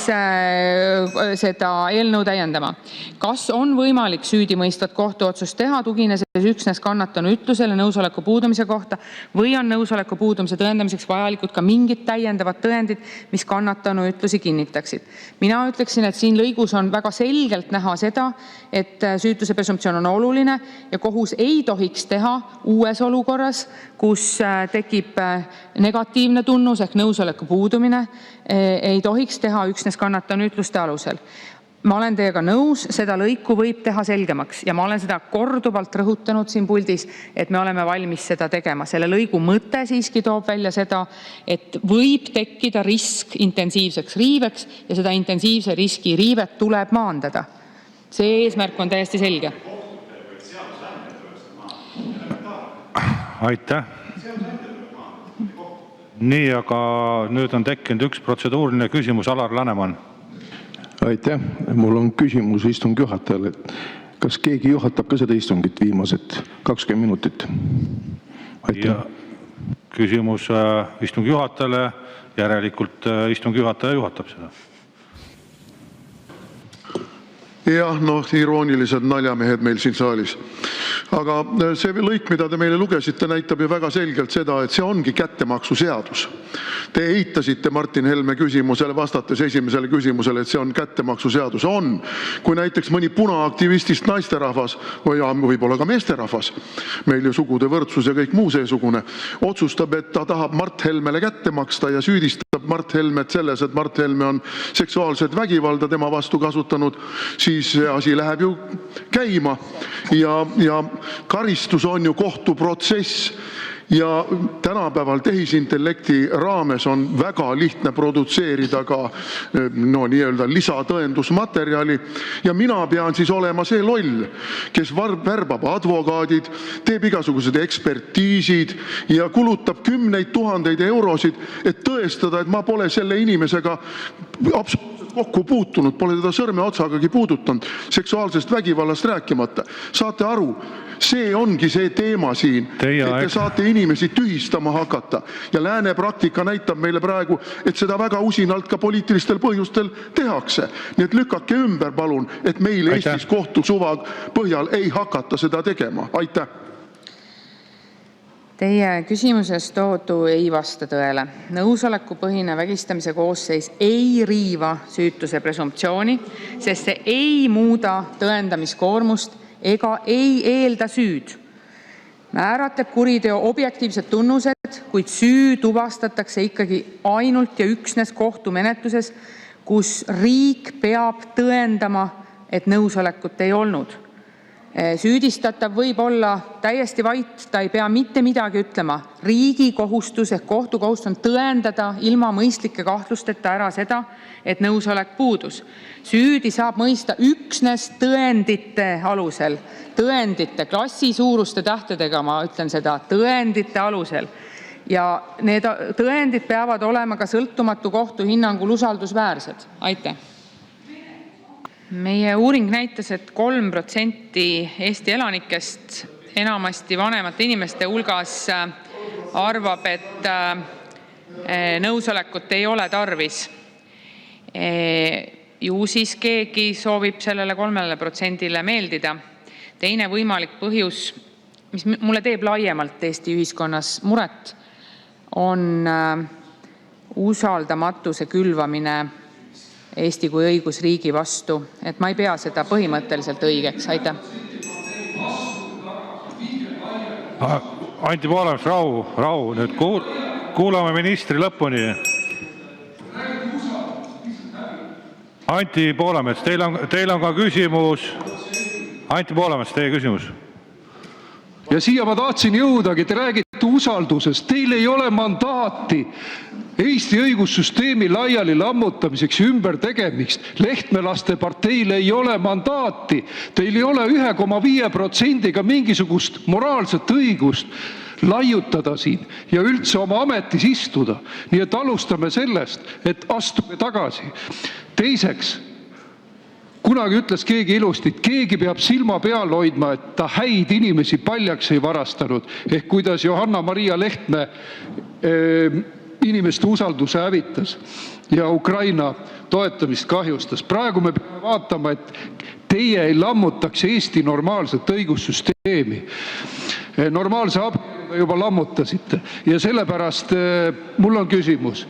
[SPEAKER 2] seda eelnõu täiendama. Kas on võimalik süüdimõistvat kohtuotsust teha, tuginedes üksnes kannatanu ütlusele nõusoleku puudumise kohta või on nõusoleku puudumise tõendamiseks vajalikud ka mingid täiendavad tõendid, mis kannatanu ütlusi kinnitaksid? Mina ütleksin, et siin lõigus on väga selgelt näha seda, et süütuse presumptsioon on oluline ja kohus ei tohiks teha uues olukorras, kus tekib negatiivne tunnus ehk nõusoleku puudumine, ei tohiks teha üksnes kannatanu ütluste alusel. Ma olen teiega nõus, seda lõiku võib teha selgemaks ja ma olen seda korduvalt rõhutanud siin puldis, et me oleme valmis seda tegema. Selle lõigu mõte siiski toob välja seda, et võib tekkida risk intensiivseks riiveks ja seda intensiivse riski riivet tuleb maandada. See eesmärk on täiesti selge.
[SPEAKER 8] Aitäh. Nii, aga nüüd on tekkinud üks protseduuriline küsimus. Alar Laneman.
[SPEAKER 10] Aitäh. Mul on küsimus istungi juhatajale. Kas keegi juhatab ka seda istungit viimased 20 minutit? Aitäh.
[SPEAKER 8] Ja küsimus istungi juhatajale. Järelikult istungi juhataja juhatab seda.
[SPEAKER 7] Jah, iroonilised naljamehed meil siin saalis. Aga see lõik, mida te meile lugesite, näitab ju väga selgelt seda, et see ongi kättemaksuseadus. Te eitasite Martin Helme küsimusele vastates esimesele küsimusele, et see on kättemaksuseadus. On. Kui näiteks mõni punaaktivistist naisterahvas või võib-olla ka meesterahvas, meil ju sugude võrdsus ja kõik muu seesugune, otsustab, et ta tahab Mart Helmele kätte maksta ja süüdistab Mart Helmet selles, et Mart Helme on seksuaalset vägivalda tema vastu kasutanud, siis see asi läheb ju käima ja karistus on ju kohtuprotsess ja tänapäeval tehisintellekti raames on väga lihtne produtseerida ka nii-öelda lisatõendusmaterjali ja mina pean siis olema see loll, kes värbab advokaadid, teeb igasugused ekspertiisid ja kulutab 10 000 eurosid, et tõestada, et ma pole selle inimesega absoluutselt kokku puutunud, pole teda sõrmeotsagagi puudutanud, seksuaalsest vägivallast rääkimata. Saate aru, see ongi see teema siin, et te saate inimesi tühistama hakata ja lääne praktika näitab meile praegu, et seda väga usinalt ka poliitilistel põhjustel tehakse. Nii et lükake ümber palun, et meil Eestis kohtusuva põhjal ei hakata seda tegema. Aitäh!
[SPEAKER 2] Teie küsimuses toodu ei vasta tõele. Nõusolekupõhine vägistamise koosseis ei riiva süütuse presumptsiooni, sest see ei muuda tõendamiskoormust ega ei eelda süüd. Määratleb kuriteo objektiivsed tunnused, kuid süü tuvastatakse ikkagi ainult ja üksnes kohtumenetluses, kus riik peab tõendama, et nõusolekut ei olnud. Süüdistatav võib olla täiesti vait, ta ei pea mitte midagi ütlema. Riigi kohustus ehk kohtukohustus on tõendada ilma mõistlike kahtlusteta ära seda, et nõusolek puudus. Süüdi saab mõista üksnes tõendite alusel. Tõendite, klassi suuruste tähtedega ma ütlen seda, tõendite alusel. Ja need tõendid peavad olema ka sõltumatu kohtu hinnangul usaldusväärsed. Aitäh! Meie uuring näitas, et 3% Eesti elanikest enamasti vanemate inimeste hulgas arvab, et nõusolekut ei ole tarvis. Ju siis keegi soovib sellele 3% meeldida. Teine võimalik põhjus, mis mulle teeb laiemalt Eesti ühiskonnas muret, on usaldamatuse külvamine Eesti kui õigusriigi vastu. Et ma ei pea seda põhimõtteliselt õigeks. Aitäh.
[SPEAKER 8] Anti Poolamets, rahu. Nüüd kuulame ministri lõpuni. Anti Poolamets, teil on ka küsimus. Anti Poolamets, teie küsimus.
[SPEAKER 6] Ja siia ma tahtsin jõudagi, te räägite usaldusest, teil ei ole mandaati Eesti õigussüsteemi laiali lammutamiseks ja ümbertegemiseks. Lehtmelaste parteil ei ole mandaati. Teil ei ole 1,5%-ga mingisugust moraalset õigust laiutada siin ja üldse oma ametis istuda. Nii et alustame sellest, et astuge tagasi. Teiseks, kunagi ütles keegi ilusti, et keegi peab silma peal hoidma, et ta häid inimesi paljaks ei varastanud. Ehk kuidas Johanna-Maria Lehtme inimeste usalduse hävitas ja Ukraina toetamist kahjustas. Praegu me peame vaatama, et teie ei lammutaks Eesti normaalset õigussüsteemi. Normaalse abiga juba lammutasite ja sellepärast mul on küsimus.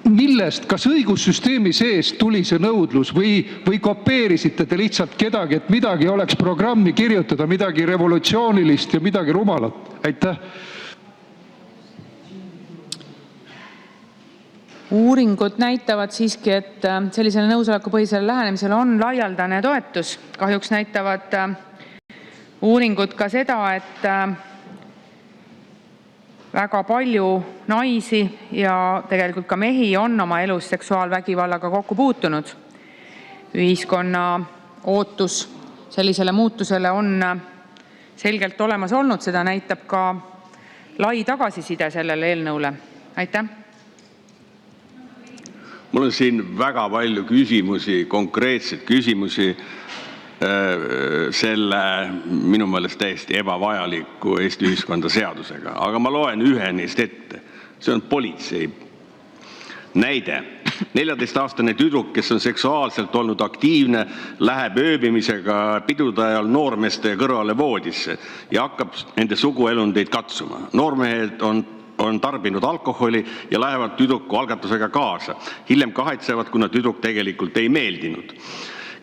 [SPEAKER 6] Millest, kas õigussüsteemi sees tuli see nõudlus või kopeerisite te lihtsalt kedagi, et midagi oleks programmi kirjutada, midagi revolutsioonilist ja midagi rumalat? Aitäh!
[SPEAKER 2] Uuringud näitavad siiski, et sellisele nõusolekupõhisele lähenemisele on laialdane toetus. Kahjuks näitavad uuringud ka seda, et väga palju naisi ja tegelikult ka mehi on oma elus seksuaalvägivallaga kokku puutunud. Ühiskonna ootus sellisele muutusele on selgelt olemas olnud, seda näitab ka lai tagasiside sellele eelnõule. Aitäh!
[SPEAKER 11] Mul on siin väga palju küsimusi, konkreetseid küsimusi selle minu meelest täiesti ebavajaliku Eesti ühiskonda seadusega. Aga ma loen ühe neist ette. See on politsei näide. 14-aastane tüdruk, kes on seksuaalselt olnud aktiivne, läheb ööbimisega pidude ajal noormeeste kõrvale voodisse ja hakkab nende suguelundeid katsuma. Noormehed on tarbinud alkoholi ja lähevad tüdruku algatusega kaasa. Hiljem kahetsevad, kuna tüdruk tegelikult ei meeldinud.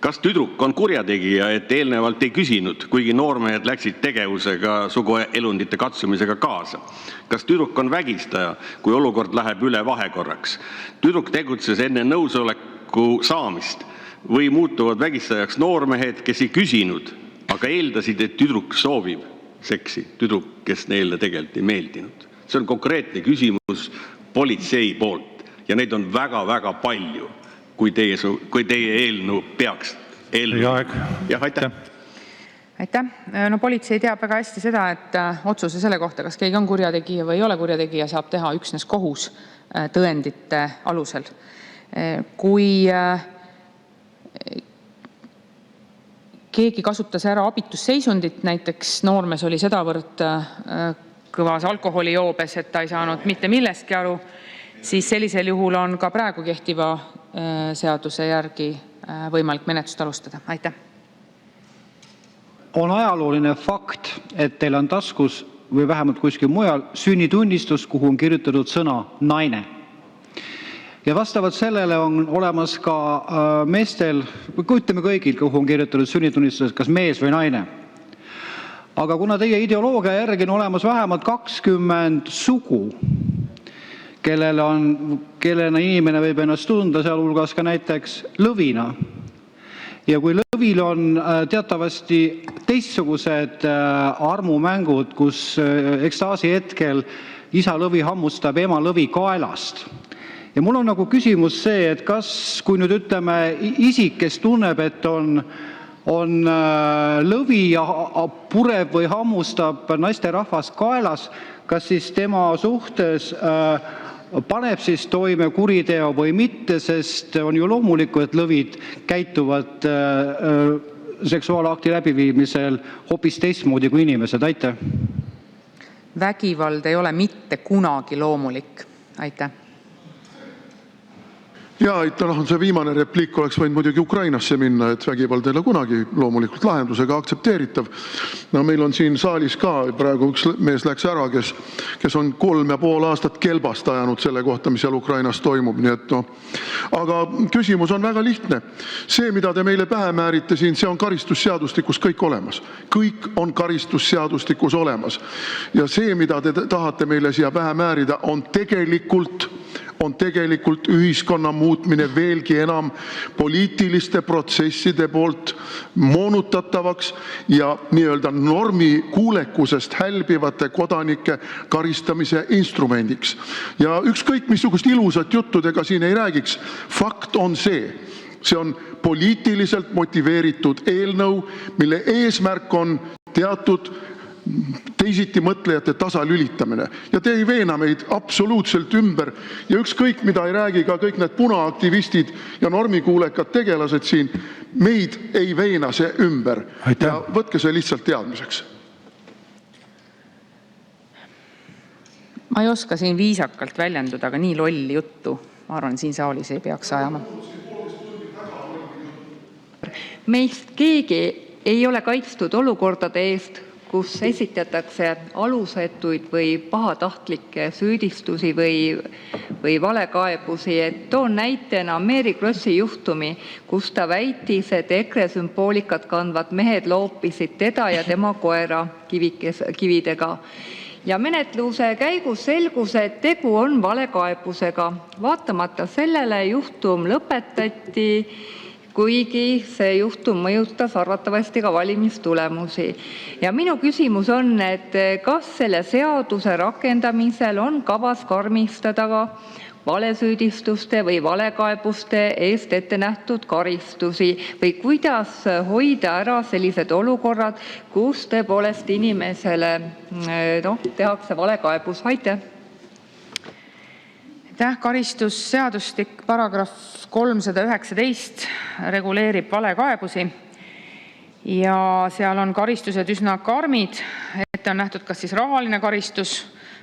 [SPEAKER 11] Kas tüdruk on kurjategija, et eelnevalt ei küsinud, kuigi noormehed läksid tegevusega suguelundite katsumisega kaasa? Kas tüdruk on vägistaja, kui olukord läheb üle vahekorraks? Tüdruk tegutses enne nõusoleku saamist või muutuvad vägistajaks noormehed, kes ei küsinud, aga eeldasid, et tüdruk soovib seksi, tüdruk, kes neile tegelikult ei meeldinud? See on konkreetne küsimus politsei poolt ja neid on väga-väga palju, kui teie eelnõu peaks
[SPEAKER 8] Aeg.
[SPEAKER 11] Jah, aitäh.
[SPEAKER 2] Aitäh! No politsei teab väga hästi seda, et otsuse selle kohta, kas keegi on kurjategija või ei ole kurjategija, saab teha üksnes kohus tõendite alusel. Kui keegi kasutas ära abitusseisundit, näiteks noormees oli sedavõrd kõvas alkoholijoobes, et ta ei saanud mitte millestki aru, siis sellisel juhul on ka praegu kehtiva seaduse järgi võimalik menetlust alustada. Aitäh!
[SPEAKER 12] On ajalooline fakt, et teil on taskus või vähemalt kuskil mujal sünnitunnistus, kuhu on kirjutatud sõna naine. Ja vastavalt sellele on olemas ka meestel, või ütleme kõigil, kuhu on kirjutatud sünnitunnistus, kas mees või naine. Aga kuna teie ideoloogia järgi on olemas vähemalt 20 sugu, kellena inimene võib ennast tunda, sealhulgas ka näiteks lõvina. Ja kui lõvil on teatavasti teistsugused armumängud, kus ekstaasi hetkel isa lõvi hammustab ema lõvi kaelast. Ja mul on nagu küsimus see, et kas, kui nüüd ütleme isik, kes tunneb, et on lõvi ja pureb või hammustab naiste rahvast kaelas, kas siis tema suhtes paneb siis toime kuriteo või mitte, sest on ju loomuliku, et lõvid käituvad seksuaalakti läbiviimisel hoopis teistmoodi kui inimesed. Aitäh!
[SPEAKER 2] Vägivald ei ole mitte kunagi loomulik. Aitäh!
[SPEAKER 7] Jaa, aitäh, see viimane repliik oleks võinud muidugi Ukrainasse minna, et vägivald ei ole kunagi loomulikult lahendusega aktsepteeritav. No meil on siin saalis ka praegu üks mees läks ära, kes on 3,5 aastat kelbast ajanud selle kohta, mis seal Ukrainas toimub. Nii et Aga küsimus on väga lihtne. See, mida te meile pähe määrite siin, see on karistusseadustikus kõik olemas. Kõik on karistusseadustikus olemas. Ja see, mida te tahate meile siia pähe määrida, on tegelikult on tegelikult ühiskonna muutmine veelgi enam poliitiliste protsesside poolt moonutatavaks ja nii-öelda normikuulekusest hälbivate kodanike karistamise instrumendiks. Ja ükskõik missugust ilusat juttudega siin ei räägiks, fakt on see on poliitiliselt motiveeritud eelnõu, mille eesmärk on teatud teisiti mõtlejate tasalülitamine. Ja te ei veena meid absoluutselt ümber ja ükskõik mida ei räägi ka kõik need punaaktivistid ja normikuulekad tegelased siin, meid ei veena see ümber. Ja võtke see lihtsalt teadmiseks.
[SPEAKER 2] Ma ei oska siin viisakalt väljenduda, aga nii lolli juttu, ma arvan, siin saalis ei peaks ajama.
[SPEAKER 9] Meist keegi ei ole kaitstud olukordade eest, kus esitatakse alusetuid või pahatahtlikke süüdistusi või valekaebusi. Toon näitena Mary Krossi juhtumi, kus ta väitis, et EKRE sümboolikat kandvad mehed loopisid teda ja tema koera kividega. Ja menetluse käigus selgus, et tegu on valekaebusega. Vaatamata sellele juhtum lõpetati, kuigi see juhtum mõjutas arvatavasti ka valimistulemusi. Ja minu küsimus on, et kas selle seaduse rakendamisel on kavas karmistada ka valesüüdistuste või valekaebuste eest ette nähtud karistusi või kuidas hoida ära sellised olukorrad, kus tõepoolest inimesele tehakse valekaebus. Aitäh!
[SPEAKER 2] Karistusseadustik paragrahv 319 reguleerib valekaebusi ja seal on karistused üsna karmid, ette on nähtud kas siis rahaline karistus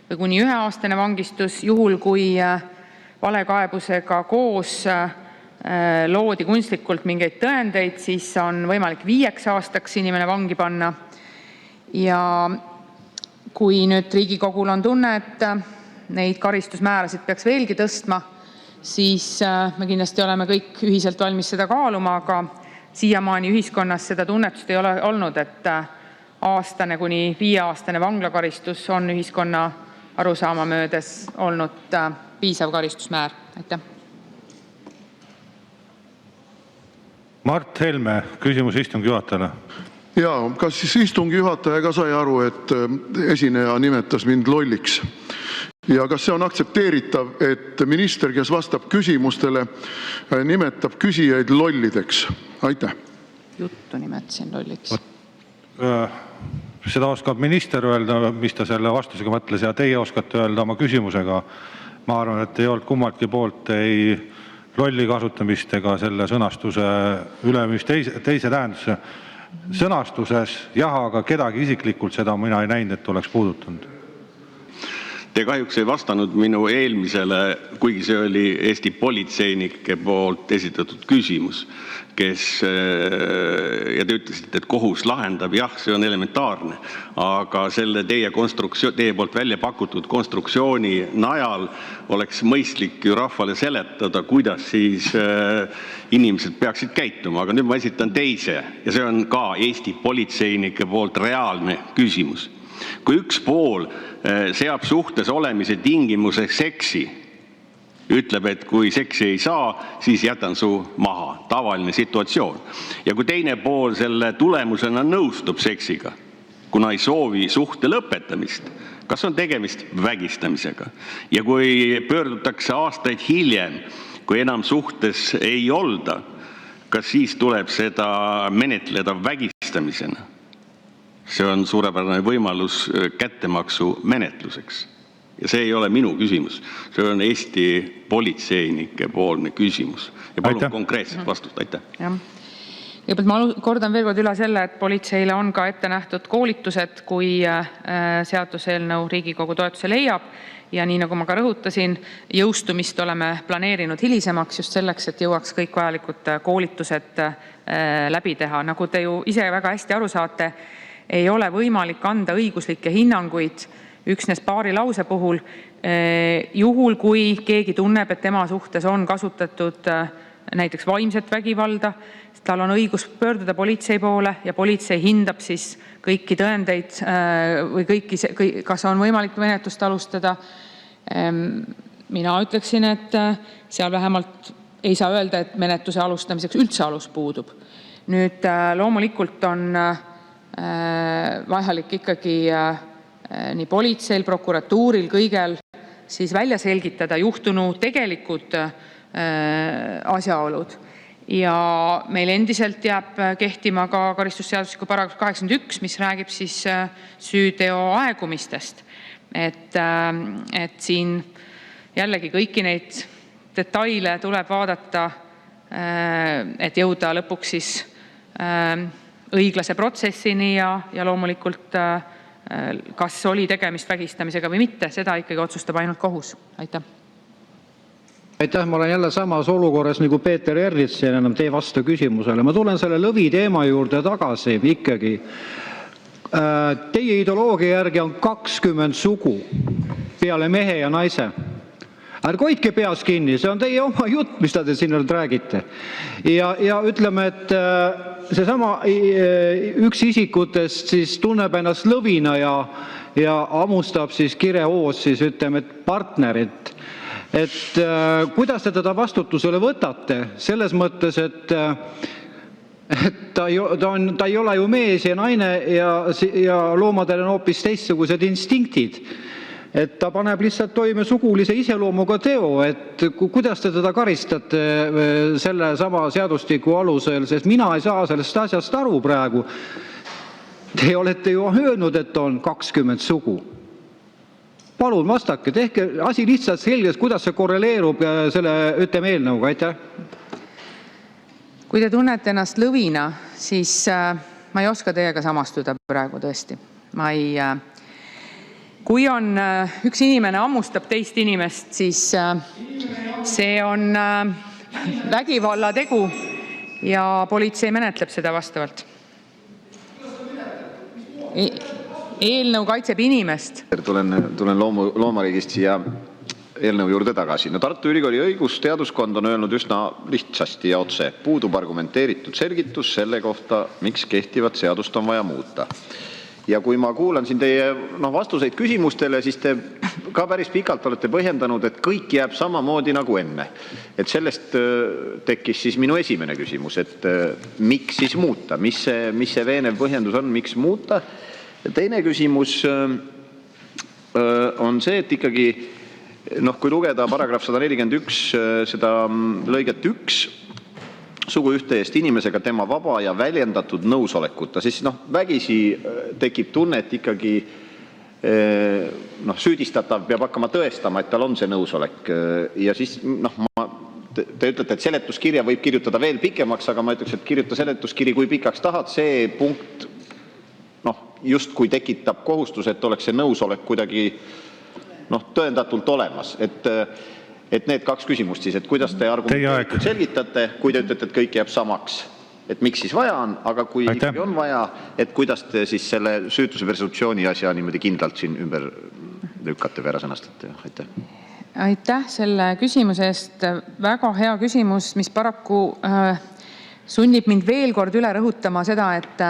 [SPEAKER 2] või kuni 1-aastane vangistus, juhul kui valekaebusega koos loodi kunstlikult mingeid tõendeid, siis on võimalik 5 aastaks inimene vangi panna. Ja kui nüüd Riigikogul on tunne, et neid karistusmäärasid peaks veelgi tõstma, siis me kindlasti oleme kõik ühiselt valmis seda kaaluma, aga siiamaani ühiskonnas seda tunnetust ei ole olnud, et aastane kuni 5-aastane vanglakaristus on ühiskonna arusaama möödes olnud piisav karistusmäär. Aitäh!
[SPEAKER 8] Mart Helme, küsimus istungi juhatajale.
[SPEAKER 7] Jaa, kas siis istungi juhataja ka sai aru, et esineja nimetas mind lolliks? Ja kas see on aktsepteeritav, et minister, kes vastab küsimustele, nimetab küsijaid lollideks? Aitäh!
[SPEAKER 2] Juttu nimetasin lolliks.
[SPEAKER 8] Seda oskab minister öelda, mis ta selle vastusega mõtles, ja teie oskate öelda oma küsimusega. Ma arvan, et ei olnud kummaltki poolt ei lolli kasutamist ega selle sõnastuse ülemist teise tähenduse. Sõnastuses jah, aga kedagi isiklikult seda mina ei näinud, et oleks puudutanud.
[SPEAKER 11] Te kahjuks ei vastanud minu eelmisele, kuigi see oli Eesti politseinike poolt esitatud küsimus, ja te ütlesite, et kohus lahendab, jah, see on elementaarne, aga selle teie poolt välja pakutud konstruktsiooni najal oleks mõistlik ju rahvale seletada, kuidas siis inimesed peaksid käituma, aga nüüd ma esitan teise ja see on ka Eesti politseinike poolt reaalne küsimus. Kui üks pool seab suhtes olemise tingimuseks seksi, ütleb, et kui seksi ei saa, siis jätan su maha. Tavaline situatsioon. Ja kui teine pool selle tulemusena nõustub seksiga, kuna ei soovi suhte lõpetamist, kas on tegemist vägistamisega? Ja kui pöördutakse aastaid hiljem, kui enam suhtes ei olda, kas siis tuleb seda menetleda vägistamisena? See on suurepärane võimalus kättemaksu menetluseks. Ja see ei ole minu küsimus. See on Eesti politseinike poolne küsimus. Ja palun konkreetset vastust. Aitäh.
[SPEAKER 2] Kõigepealt ma kordan veel kord üle selle, et politseile on ka ette nähtud koolitused, kui seaduseelnõu Riigikogu toetuse leiab. Ja nii nagu ma ka rõhutasin, jõustumist oleme planeerinud hilisemaks just selleks, et jõuaks kõik vajalikud koolitused läbi teha. Nagu te ju ise väga hästi aru saate, ei ole võimalik anda õiguslikke hinnanguid üksnes paari lause puhul. Juhul, kui keegi tunneb, et tema suhtes on kasutatud näiteks vaimset vägivalda, tal on õigus pöörduda politsei poole ja politsei hindab siis kõiki tõendeid või kas on võimalik menetlust alustada. mina ütleksin, et seal vähemalt ei saa öelda, et menetluse alustamiseks üldse alus puudub. Nüüd loomulikult on vajalik ikkagi nii politseil, prokuratuuril, kõigel siis välja selgitada juhtunu tegelikud asjaolud. Ja meil endiselt jääb kehtima ka karistusseadustiku paragrahv 81, mis räägib siis süüteo aegumistest. Et siin jällegi kõiki neid detaile tuleb vaadata, et jõuda lõpuks siis õiglase protsessini ja loomulikult kas oli tegemist vägistamisega või mitte, seda ikkagi otsustab ainult kohus. Aitäh.
[SPEAKER 12] Aitäh, ma olen jälle samas olukorras nagu Peeter Ernits ja enam tee vastu küsimusele. Ma tulen selle lõvi teema juurde tagasi ikkagi. Teie ideoloogia järgi on 20 sugu peale mehe ja naise. Ärge hoidke peas kinni, see on teie oma jutt, mis te siin räägite. Ja ütleme, et seesama üks isikutest siis tunneb ennast lõvina ja ammustab siis kirehoos siis ütleme, et partnerit. Et kuidas te teda vastutusele võtate? Selles mõttes, et ta ei ole ju mees ja naine ja loomadel on hoopis teistsugused instinktid. Et ta paneb lihtsalt toime sugulise iseloomuga teo, et kuidas te teda karistate selle sama seadustiku alusel, sest mina ei saa sellest asjast aru praegu. Te olete ju öelnud, et on 20 sugu. Palun vastake, tehke asi lihtsalt selgeks, kuidas see korreleerub selle ütleme eelnõuga, aitäh.
[SPEAKER 2] Kui te tunnete ennast lõvina, siis ma ei oska teiega samastuda praegu tõesti. Kui on üks inimene ammustab teist inimest, siis see on vägivallategu ja politsei menetleb seda vastavalt. Eelnõu kaitseb inimest.
[SPEAKER 13] Tulen loomariigist siia eelnõu juurde tagasi. No Tartu Ülikooli õigusteaduskond on öelnud üsna lihtsasti ja otse. Puudub argumenteeritud selgitus selle kohta, miks kehtivat seadust on vaja muuta. Ja kui ma kuulan siin teie vastuseid küsimustele, siis te ka päris pikalt olete põhjendanud, et kõik jääb samamoodi nagu enne. Et sellest tekkis siis minu esimene küsimus, et miks siis muuta, mis see veenev põhjendus on, miks muuta. Ja teine küsimus on see, et ikkagi, kui lugeda paragrahv 141 seda lõiget 1, sugu ühte eest inimesega tema vaba ja väljendatud nõusolekuta, siis vägisi tekib tunne, et ikkagi süüdistatav peab hakkama tõestama, et tal on see nõusolek. Ja siis te ütlete, et seletuskirja võib kirjutada veel pikemaks, aga ma ütleks, et kirjuta seletuskiri, kui pikaks tahad, see punkt just kui tekitab kohustus, et oleks see nõusolek kuidagi tõendatult olemas. Et need kaks küsimust siis, et kuidas te argumenteeritud selgitate, kui te ütlete, et kõik jääb samaks, et miks siis vaja on, aga kui ikkagi on vaja, et kuidas te siis selle süütuse presumptsiooni asja niimoodi kindlalt siin ümber lükkate või ära sõnastate. Aitäh.
[SPEAKER 2] Aitäh selle küsimuse eest. Väga hea küsimus, mis paraku sunnib mind veel kord üle rõhutama seda, et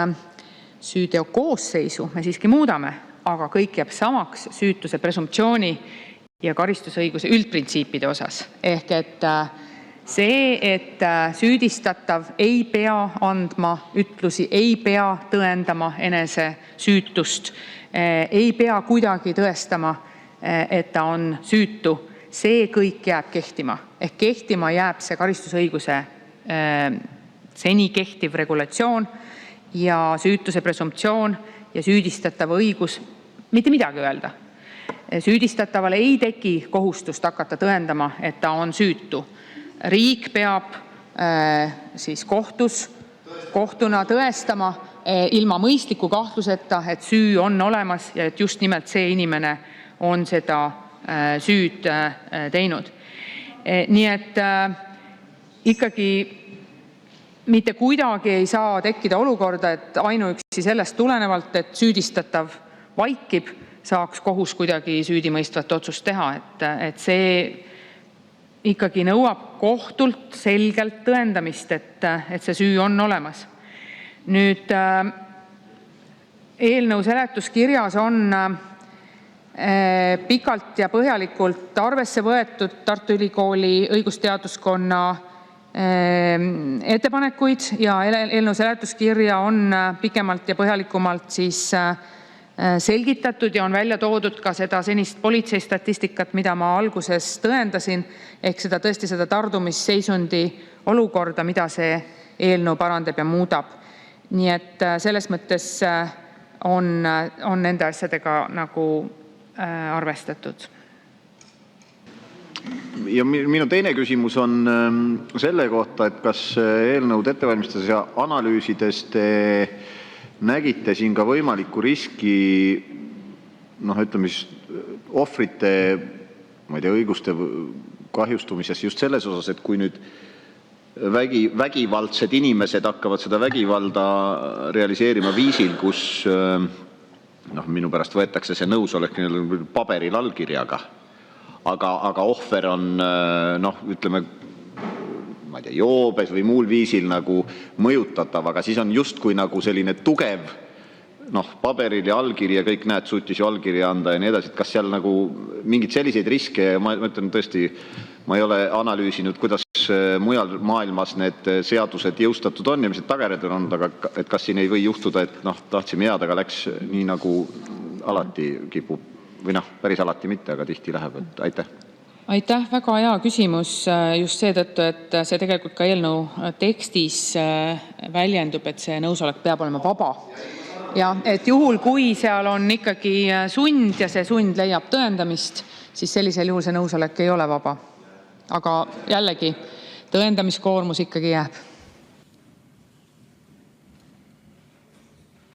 [SPEAKER 2] süüteo koosseisu me siiski muudame, aga kõik jääb samaks süütuse presumptsiooni ja karistusõiguse üldprintsiipide osas. Ehk et see, et süüdistatav ei pea andma ütlusi, ei pea tõendama enese süütust, ei pea kuidagi tõestama, et ta on süütu, see kõik jääb kehtima. Ehk kehtima jääb see karistusõiguse seni kehtiv regulatsioon ja süütuse presumptsioon ja süüdistatava õigus mitte midagi öelda. Süüdistatavale ei teki kohustust hakata tõendama, et ta on süütu. Riik peab siis kohtuna tõestama ilma mõistliku kahtluseta, et süü on olemas ja et just nimelt see inimene on seda süüd teinud. Nii et ikkagi mitte kuidagi ei saa tekkida olukorda, et ainuüksi sellest tulenevalt, et süüdistatav vaikib, saaks kohus kuidagi süüdimõistvat otsust teha. Et see ikkagi nõuab kohtult selgelt tõendamist, et see süü on olemas. Nüüd eelnõu seletuskirjas on pikalt ja põhjalikult arvesse võetud Tartu Ülikooli õigusteaduskonna ettepanekuid ja eelnõu seletuskirja on pikemalt ja põhjalikumalt selgitatud ja on välja toodud ka seda senist politsei statistikat, mida ma alguses tõendasin, ehk tõesti seda tardumisseisundi olukorda, mida see eelnõu parandab ja muudab. Nii et selles mõttes on nende asjadega nagu arvestatud.
[SPEAKER 13] Ja minu teine küsimus on selle kohta, et kas eelnõud ettevalmistades ja analüüsides te nägite siin ka võimalikku riski, ütleme ohvrite, ma ei tea, õiguste kahjustumises just selles osas, et kui nüüd vägivaldsed inimesed hakkavad seda vägivalda realiseerima viisil, kus minu pärast võetakse see nõusolek paberil allkirjaga, aga ohver on, ütleme, ma ei tea, joobes või muul viisil nagu mõjutatav, aga siis on justkui nagu selline tugev, paberil ja allkiri ja kõik näed, suutis ju allkirja anda ja nii edasi, et kas seal nagu mingid selliseid riske, ja ma ütlen tõesti, ma ei ole analüüsinud, kuidas mujal maailmas need seadused jõustatud on ja mis need tagajärjed on olnud, aga et kas siin ei või juhtuda, et tahtsime head, aga läks nii nagu alati kipub, või päris alati mitte, aga tihti läheb, et aitäh.
[SPEAKER 2] Aitäh, väga hea küsimus just seetõttu, et see tegelikult ka eelnõu tekstis väljendub, et see nõusolek peab olema vaba. Ja et juhul, kui seal on ikkagi sund ja see sund leiab tõendamist, siis sellisel juhul see nõusolek ei ole vaba. Aga jällegi, tõendamiskoormus ikkagi jääb.